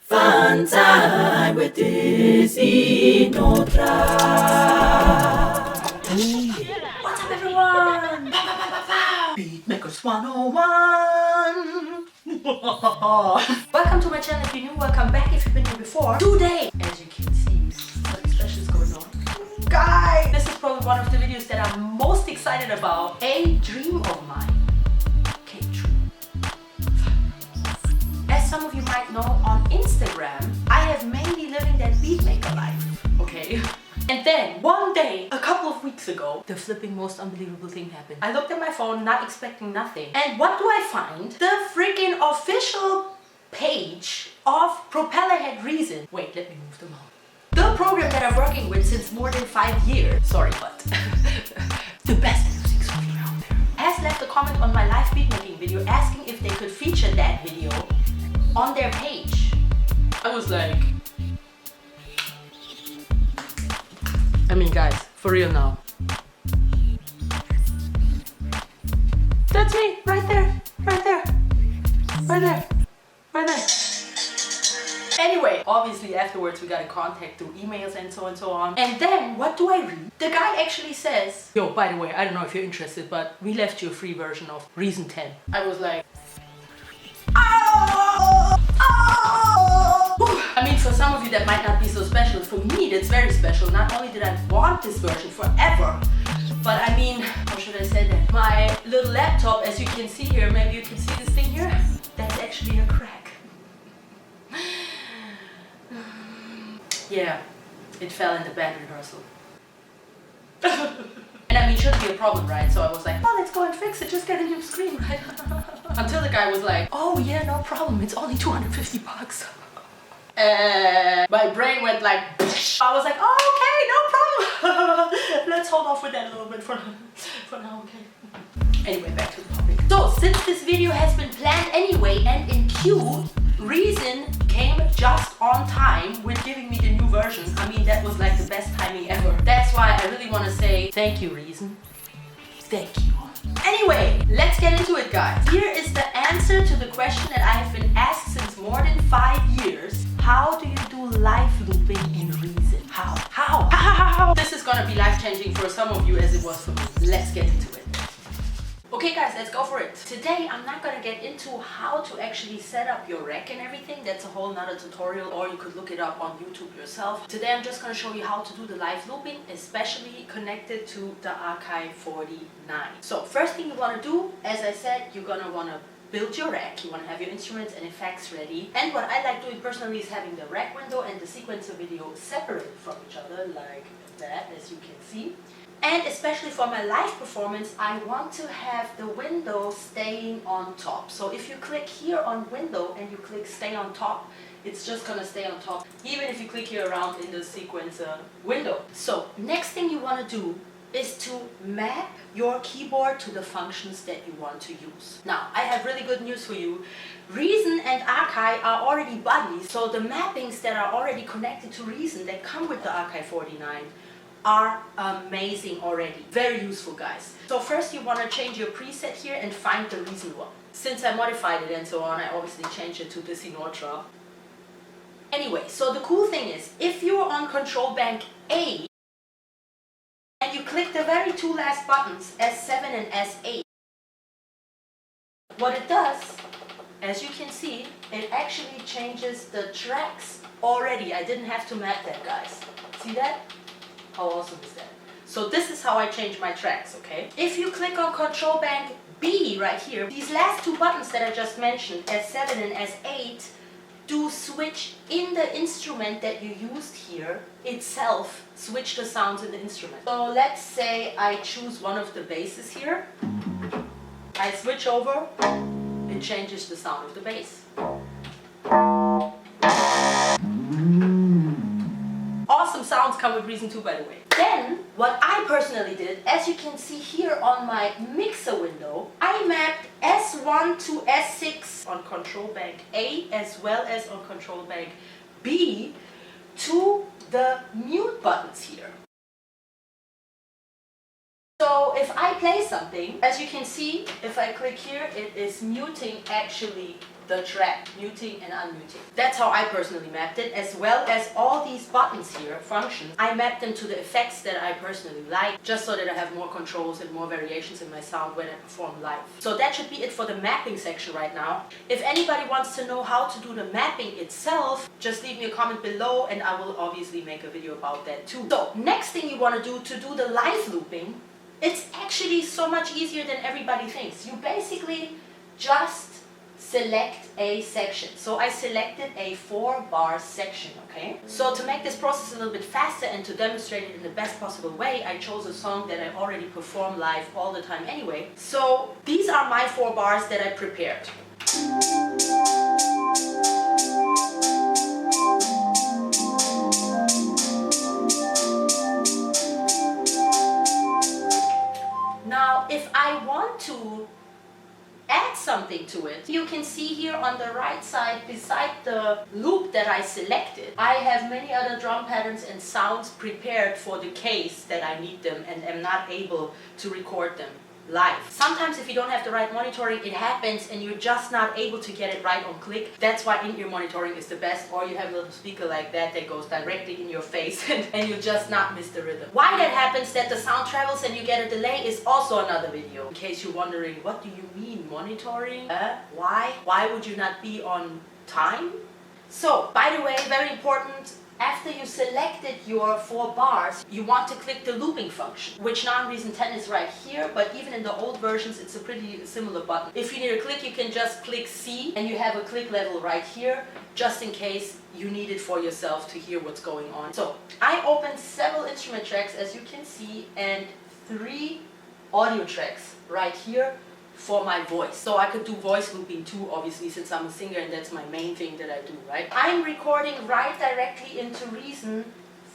Fun time with DissiNotRA. What's up, everyone? BeatMakers 1O1. Welcome to my channel if you're new. Welcome back if you've been here before. Today, as you can see, something special is going on. Guys, this is probably one of the videos that I'm most excited about. A dream of mine came true. As some of you might know, on Instagram, I have mainly living that beatmaker life, okay? And then, one day, a couple of weeks ago, the flipping most unbelievable thing happened. I looked at my phone, not expecting nothing. And what do I find? The freaking official page of Propellerhead Reason. Wait, let me move them on. The program that I'm working with since more than 5 years. Sorry, but the best music software out there. Has left a comment on my live beatmaking video asking if they could feature that video on their page. I was like, I mean, guys, for real now. That's me, right there, right there, right there, right there. Anyway, obviously afterwards we got in contact through emails and so on. And then, what do I read? The guy actually says, yo, by the way, I don't know if you're interested, but we left you a free version of Reason 10. I was like, oh! I mean, for some of you that might not be so special. For me, that's very special. Not only did I want this version forever, but I mean, how should I say that? My little laptop, as you can see here, maybe you can see this thing here? That's actually a crack. Yeah, it fell in the band rehearsal. And I mean, it shouldn't be a problem, right? So I was like, oh, let's go and fix it, just get a new screen, right? Until the guy was like, oh yeah, no problem, it's only 250 bucks. My brain went like, psh. I was like, oh, okay, no problem. Let's hold off with that a little bit for now, okay? Anyway, back to the topic. So, since this video has been planned anyway, and in queue, Reason came just on time with giving me the new version. I mean, that was like the best timing ever. That's why I really want to say thank you, Reason. Thank you. Anyway, let's get into it, guys. Here is the answer to the question that I have been asked since more than 5 years. How do you do live looping in Reason? How? This is gonna be life-changing for some of you as it was for me. Let's get into it. Okay guys, let's go for it. Today I'm not gonna get into how to actually set up your rack and everything. That's a whole nother tutorial, or you could look it up on YouTube yourself. Today I'm just gonna show you how to do the live looping, especially connected to the AKAI 49. So first thing you wanna do, as I said, you're gonna wanna build your rack. You want to have your instruments and effects ready. And what I like doing personally is having the rack window and the sequencer video separated from each other like that, as you can see. And especially for my live performance, I want to have the window staying on top. So if you click here on window and you click stay on top, it's just gonna stay on top, even if you click here around in the sequencer window. So next thing you want to do is to map your keyboard to the functions that you want to use. Now, I have really good news for you. Reason and AKAI are already buddies, so the mappings that are already connected to Reason that come with the AKAI 49 are amazing already. Very useful, guys. So first you want to change your preset here and find the Reason one. Since I modified it and so on, I obviously changed it to DissiNotRA. Anyway, so the cool thing is, if you're on control bank A, and you click the very two last buttons, S7 and S8. What it does, as you can see, it actually changes the tracks already. I didn't have to map that, guys. See that? How awesome is that? So this is how I change my tracks, okay? If you click on control bank B right here, these last two buttons that I just mentioned, S7 and S8, do switch in the instrument that you used here itself, switch the sounds in the instrument. So let's say I choose one of the basses here. I switch over, it changes the sound of the bass. Awesome sounds come with Reason 2, by the way. Then, what I personally did, as you can see here on my mixer window, I mapped S1 to S6 on control bank A as well as on control bank B to the mute buttons here. So if I play something, as you can see, if I click here, it is muting actually the track, muting and unmuting. That's how I personally mapped it, as well as all these buttons here, functions. I mapped them to the effects that I personally like, just so that I have more controls and more variations in my sound when I perform live. So that should be it for the mapping section right now. If anybody wants to know how to do the mapping itself, just leave me a comment below and I will obviously make a video about that too. So next thing you want to do the live looping, it's actually so much easier than everybody thinks. You basically just select a section. So I selected a 4-bar section, okay? So to make this process a little bit faster and to demonstrate it in the best possible way, I chose a song that I already perform live all the time anyway. So these are my 4 bars that I prepared. Now, if I want to add something to it, you can see here on the right side beside the loop that I selected, I have many other drum patterns and sounds prepared for the case that I need them and am not able to record them live. Sometimes if you don't have the right monitoring, it happens and you're just not able to get it right on click. That's why in-ear monitoring is the best, or you have a little speaker like that that goes directly in your face and you just not miss the rhythm. Why that happens, that the sound travels and you get a delay, is also another video. In case you're wondering, what do you mean monitoring? Why? Why would you not be on time? So, by the way, very important, after you selected your 4 bars, you want to click the looping function, which now in Reason 10 is right here, but even in the old versions it's a pretty similar button. If you need a click, you can just click C and you have a click level right here, just in case you need it for yourself to hear what's going on. So I opened several instrument tracks, as you can see, and 3 audio tracks right here for my voice. So I could do voice looping too, obviously, since I'm a singer and that's my main thing that I do, right? I'm recording right directly into Reason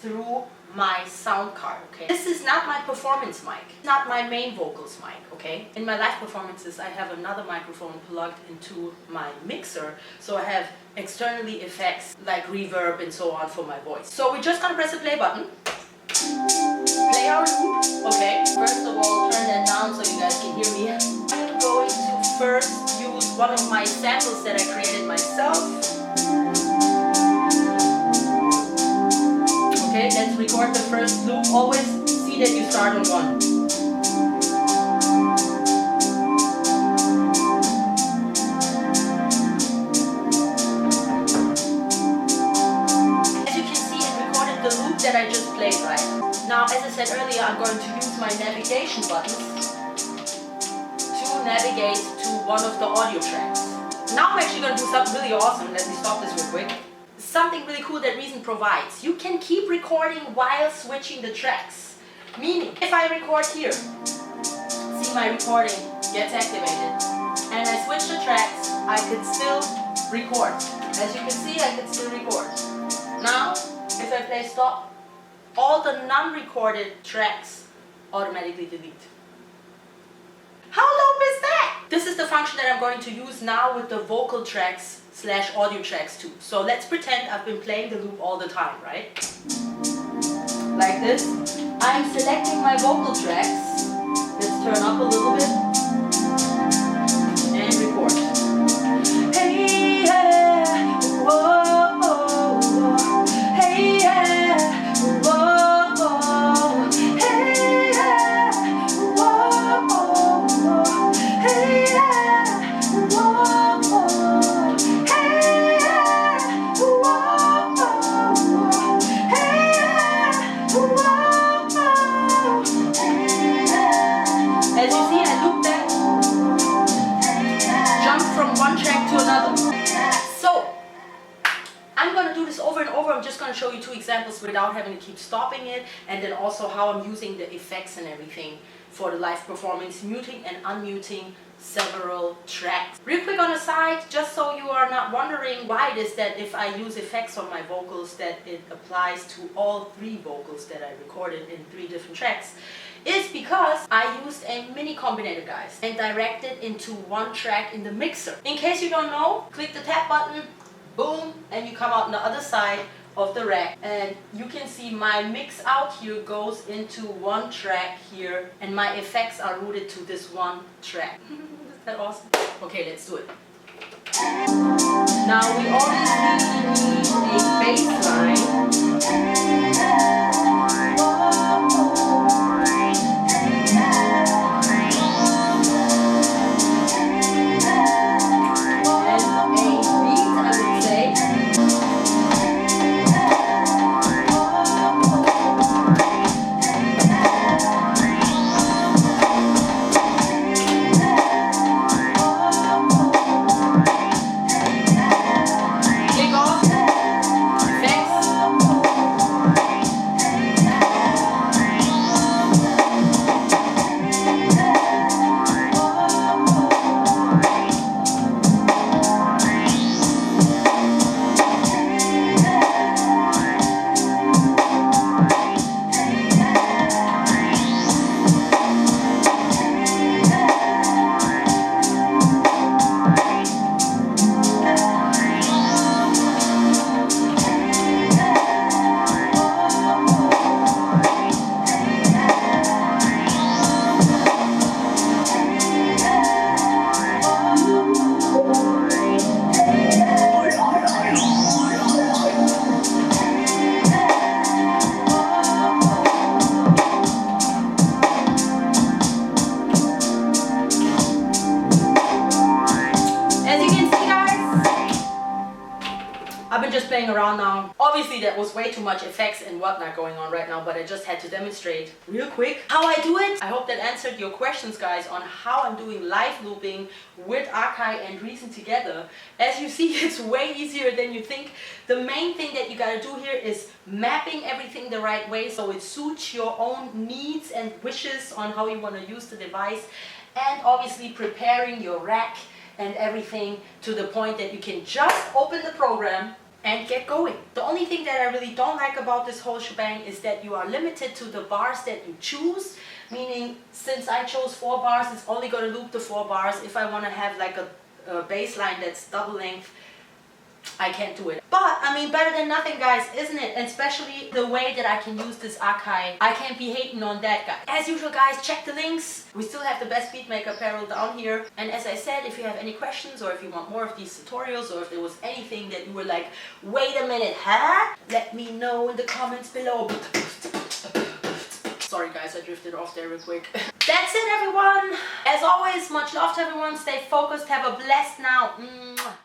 through my sound card, okay? This is not my performance mic, not my main vocals mic, okay? In my live performances, I have another microphone plugged into my mixer, so I have externally effects like reverb and so on for my voice. So we're just gonna press the play button. Play our loop, okay? First of all, turn that down so you guys can hear me. I'm going to first use one of my samples that I created myself. Okay, let's record the first loop. Always see that you start on 1. As you can see, it recorded the loop that I just played, right? Now, as I said earlier, I'm going to use my navigation buttons to navigate to one of the audio tracks. Now I'm actually going to do something really awesome. Let me stop this real quick. Something really cool that Reason provides. You can keep recording while switching the tracks. Meaning, if I record here, see my recording gets activated, and I switch the tracks, I could still record. As you can see, I can still record. Now, if I play stop, all the non-recorded tracks automatically delete. How dope is that? This is the function that I'm going to use now with the vocal tracks / audio tracks too. So let's pretend I've been playing the loop all the time, right? Like this. I'm selecting my vocal tracks. Let's turn up a little bit. And record. Hey, yeah, whoa, whoa, whoa. Hey, yeah, whoa, whoa. Hey, yeah, whoa, whoa. Hey, yeah, whoa, whoa. Hey, yeah, whoa, whoa. Hey, yeah, whoa, whoa. Hey, yeah. As you see, I looped that. Jump from one track to another. So, I'm going to do this over and over. I'm just going to show you 2 examples without having to keep stopping it, and then also how I'm using the effects and everything for the live performance, muting and unmuting several tracks. Real quick on the side, just so you are not wondering why it is that if I use effects on my vocals that it applies to all 3 vocals that I recorded in 3 different tracks, is because I used a mini combinator, guys, and directed into one track in the mixer. In case you don't know, click the tab button, boom, and you come out on the other side of the rack, and you can see my mix out here goes into one track here, and my effects are routed to this one track. Is that awesome? Okay, let's do it. Now we obviously need a bass line. I've been just playing around now. Obviously that was way too much effects and whatnot going on right now, but I just had to demonstrate real quick how I do it. I hope that answered your questions, guys, on how I'm doing live looping with AKAI and Reason together. As you see, it's way easier than you think. The main thing that you gotta do here is mapping everything the right way so it suits your own needs and wishes on how you want to use the device, and obviously preparing your rack and everything to the point that you can just open the program and get going. The only thing that I really don't like about this whole shebang is that you are limited to the bars that you choose, meaning since I chose 4 bars, it's only going to loop the 4 bars. If I want to have like a bass line that's double length, I can't do it. But I mean, better than nothing, guys, isn't it? And especially the way that I can use this AKAI. I can't be hating on that, guys. As usual, guys, check the links. We still have the best beatmaker apparel down here. And as I said, if you have any questions or if you want more of these tutorials, or if there was anything that you were like, wait a minute, huh? Let me know in the comments below. Sorry guys, I drifted off there real quick. That's it, everyone. As always, much love to everyone. Stay focused. Have a blessed now. Mwah.